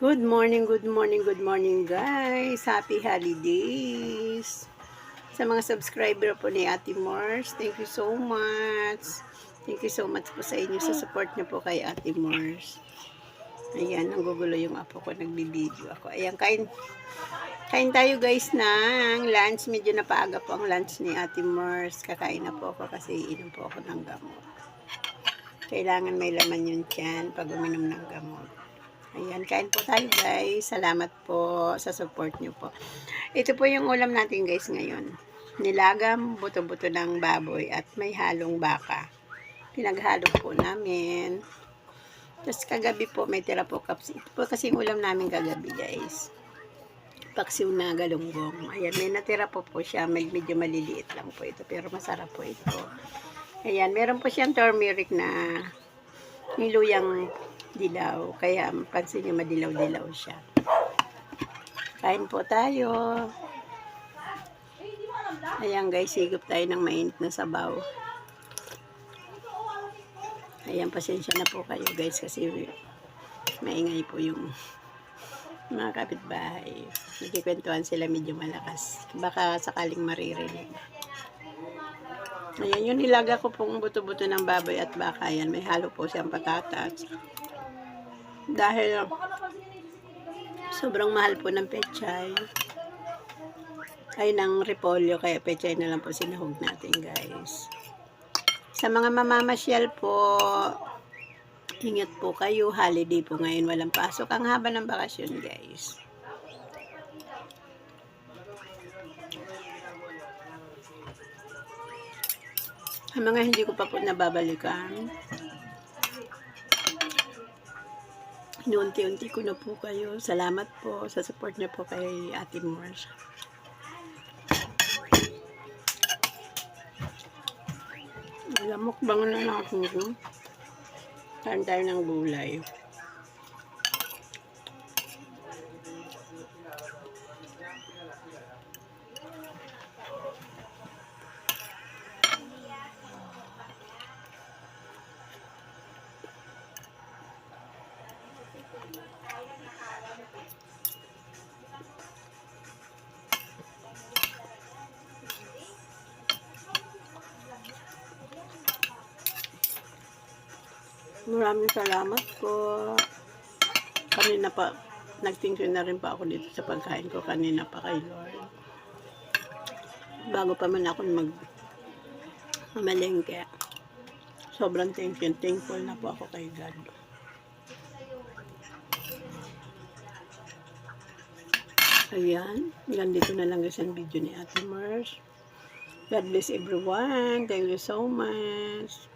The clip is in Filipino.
Good morning, good morning, good morning guys. Happy holidays. Sa mga subscriber po ni Ate Mars, thank you so much. Thank you so much po sa inyo sa support niyo po kay Ate Mars. Ayan, nanggugulo yung apo ko, nagbibideo ako. Ayan, kain tayo guys ng lunch. Medyo napaaga po ang lunch ni Ate Mars. Kakain na po ako kasi inom po ako ng gamot. Kailangan may laman yung tiyan pag uminom ng gamot. Ayan, kain po tayo guys. Salamat po sa support nyo po. Ito po yung ulam natin guys ngayon. Nilagang buto-buto ng baboy at may halong baka. Pinaghalo po namin. Tapos kagabi po may tira po kapsi. Ito po kasi yung ulam namin kagabi guys. Paksiw na galunggong. Ayan, may natira po siya. Medyo maliliit lang po ito. Pero masarap po ito. Ayan, meron po siyang turmeric na niluyang dilaw. Kaya pansin nyo madilaw-dilaw siya. Kain po tayo. Ayan guys, higop tayo ng mainit na sabaw. Ayan, pasensya na po kayo guys kasi maingay po yung mga kapitbahay. Nagkikwentuhan sila medyo malakas. Baka sakaling maririnig. Ayan, yung nilaga ko pong buto-buto ng baboy at baka. Ayan, may halo po siyang patatas. Dahil sobrang mahal po ng pechay. Ay, ng repolyo. Kaya pechay na lang po sinahog natin, guys. Sa mga mamamasyal po, ingat po kayo. Holiday po ngayon. Walang pasok. Ang haba ng bakasyon, guys. Ang mga hindi ko pa po nababalikan, inuunti-unti ko na po kayo. Salamat po sa support niyo po kay Ate Mars. Lamok bang na natin ito? Kain tayo ng gulay. Maraming salamat po. Kanina pa, nag-thank you na rin pa ako dito sa pagkain ko kanina pa kay Lord. Bago pa man ako mamalengke. Sobrang thankful na po ako kay God. Ayan, hanggang dito na lang guys ang video ni Ate Mars. God bless everyone. Thank you so much.